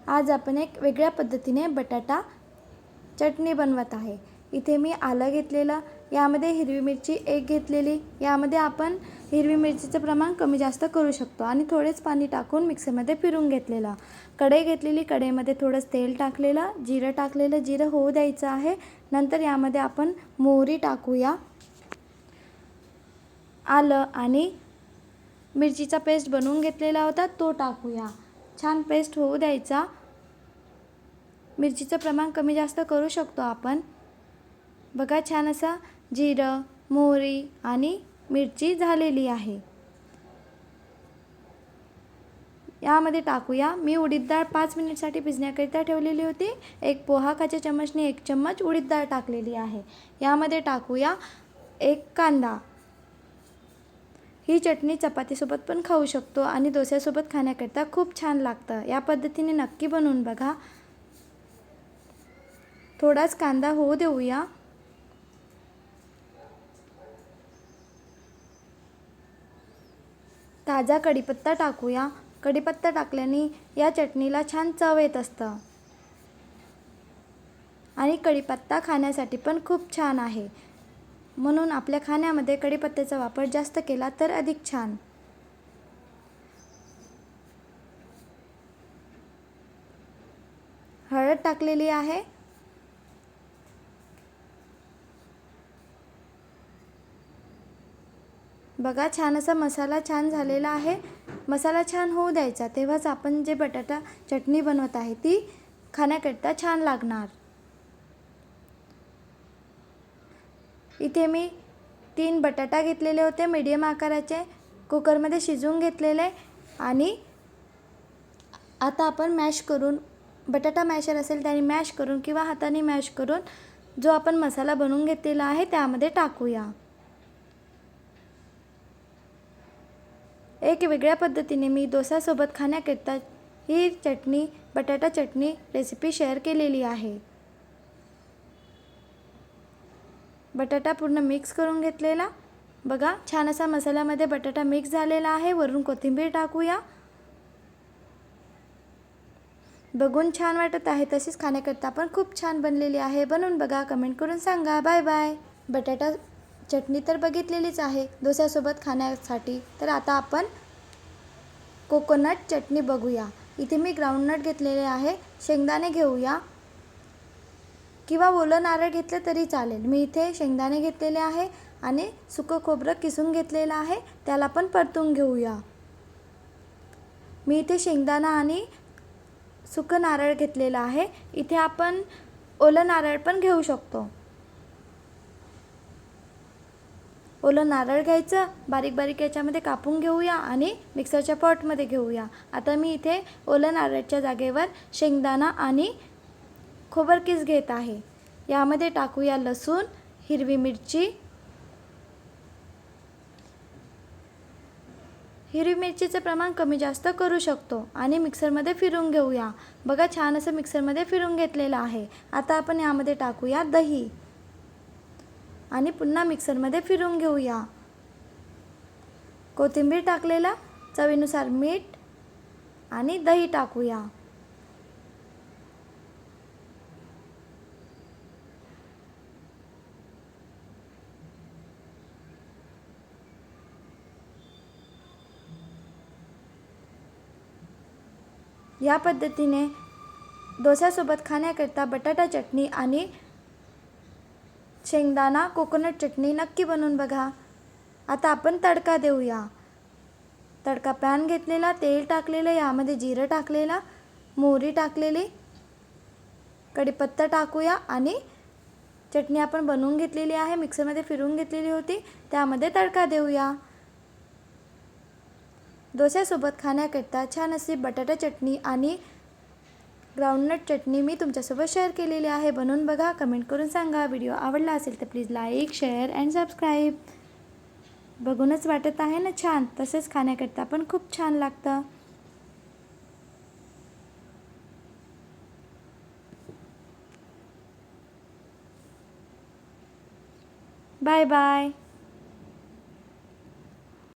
आज आपण एक वेगळ्या पद्धतीने बटाटा चटणी बनवत आहे। इथे मी आलं घेतलेलं, यामध्ये हिरवी मिरची एक घेतलेली। यामध्ये आपण हिरवी मिरचीचं प्रमाण कमी जास्त करू शकतो आणि थोडेच पाणी टाकून मिक्सरमध्ये फिरून घेतलेलं। कढई घेतलेली, कढईमध्ये थोडंसं तेल टाकलेलं, जिरं टाकलेलं, जिरं होऊ द्यायचं आहे। नंतर यामध्ये आपण मोहरी टाकूया, आलं आणि मिरचीचा पेस्ट बनवून घेतलेला होता तो टाकूया। छान पेस्ट होऊ द्यायचा। मिरचीचं प्रमाण कमी जास्त करू शकतो आपण। बघा छान असा जिरं, मोहरी आणि मिरची झालेली आहे। यामध्ये टाकूया मी उडीद डाळ 5 मिनिटसाठी भिजण्याकरिता ठेवलेली होती। एक पोहा खाच्या चमचने 1 चम्मच उडीद डाळ टाकलेली आहे। यामध्ये टाकूया एक कांदा। ही चटणी चपातीसोबत पण खाऊ शकतो आणि डोस्यासोबत खाण्याकरिता खूप छान लागतं। या पद्धतीने नक्की बनवून बघा। थोडाच कांदा होऊ देऊया। ताजा कढीपत्ता टाकूया। कढीपत्ता टाकल्याने या चटणीला छान चव येत असतं आणि कढीपत्ता खाण्यासाठी पण खूप छान आहे, म्हणून आपल्या खाण्यामध्ये कढीपत्त्याचा वापर जास्त केला तर अधिक छान। हळद टाकलेली आहे। बघा छान असा मसाला छान झालेला आहे। मसाला छान होऊ द्यायचा, तेव्हाच आपण जे बटाटा चटणी बनवत आहे ती खाण्याकरिता छान लागणार। इथे मी 3 बटाटा घेतलेले होते मीडियम आकाराचे, कुकरमध्ये शिजवून घेतलेले आणि आता आपण मॅश करून, बटाटा मॅशर असेल त्याने मॅश करून किंवा हाताने मॅश करून जो आपण मसाला बनवून घेतलेला आहे त्यामध्ये टाकूया। एक वेगळ्या पद्धतीने मी डोस्यासोबत खाण्याकरिता ही चटणी, बटाटा चटणी रेसिपी शेअर केलेली आहे। बटाटा पूर्ण मिक्स करून घेतलेला। बघा छान असा मसाल्यामध्ये बटाटा मिक्स झालेला आहे। वरून कोथिंबीर टाकूया। बघून छान वाटत आहे, तशीच खाण्याकरिता पण खूप छान बनलेली आहे। बनवून बघा, कमेंट करून सांगा। Bye bye. बटाटा चटणी तर बघितलेलीच आहे डोस्यासोबत खाण्यासाठी, तर आता आपण कोकोनट चटणी बघूया। इथे मी ग्राउंडनट घेतलेले आहे। शेंगदाणे घेऊया किंवा ओलं नारळ घेतलं तरी चालेल। मी इथे शेंगदाणे घेतलेले आहे आणि सुकं खोबरं किसून घेतलेलं आहे, त्याला पण परतून घेऊया। मी इथे शेंगदाणा आणि सुकं नारळ घेतलेलं आहे। इथे आपण ओलं नारळ पण घेऊ शकतो। ओलं नारळ घ्यायचं, बारीक बारीक याच्यामध्ये कापून घेऊया आणि मिक्सरच्या पॉटमध्ये घेऊया। आता मी इथे ओलं नारळच्या जागेवर शेंगदाणा आणि खोबरकीस घेत आहे। यामध्ये टाकूया लसूण, हिरवी मिरची। हिरवी मिरचीचं प्रमाण कमी जास्त करू शकतो आणि मिक्सरमध्ये फिरून घेऊया। बघा छान असं मिक्सरमध्ये फिरून घेतलेलं आहे। आता आपण यामध्ये टाकूया दही आणि पुन्हा मिक्सरमध्ये फिरून घेऊया। कोथिंबीर टाकलेला, चवीनुसार मीठ आणि दही टाकूया। या पद्धतीने डोस्यासोबत खाण्याकरिता बटाटा चटणी आणि शेंगदाणा कोकोनट चटणी नक्की बनवून बघा। आता आपण तडका देऊया। तडका पॅन घेतलेला, तेल टाकलेलं, यामध्ये जिरं टाकलेला, मोहरी टाकलेली, कढीपत्ता टाकूया आणि चटणी आपण बनवून घेतलेली आहे, मिक्सरमध्ये फिरवून घेतलेली होती, त्यामध्ये तडका देऊया। डोस्यासोबत खाण्याकरिता छान अशी बटाटा चटणी आणि ग्राउंडनट चटणी मी तुमच्यासोबत शेअर केलेली आहे। बनवून बघा, कमेंट करून सांगा। व्हिडिओ आवडला असेल तर please like, share and subscribe. बघूनच वाटत आहे ना छान, तसेच खाण्याकरिता पण खूप छान लागतं। Bye bye.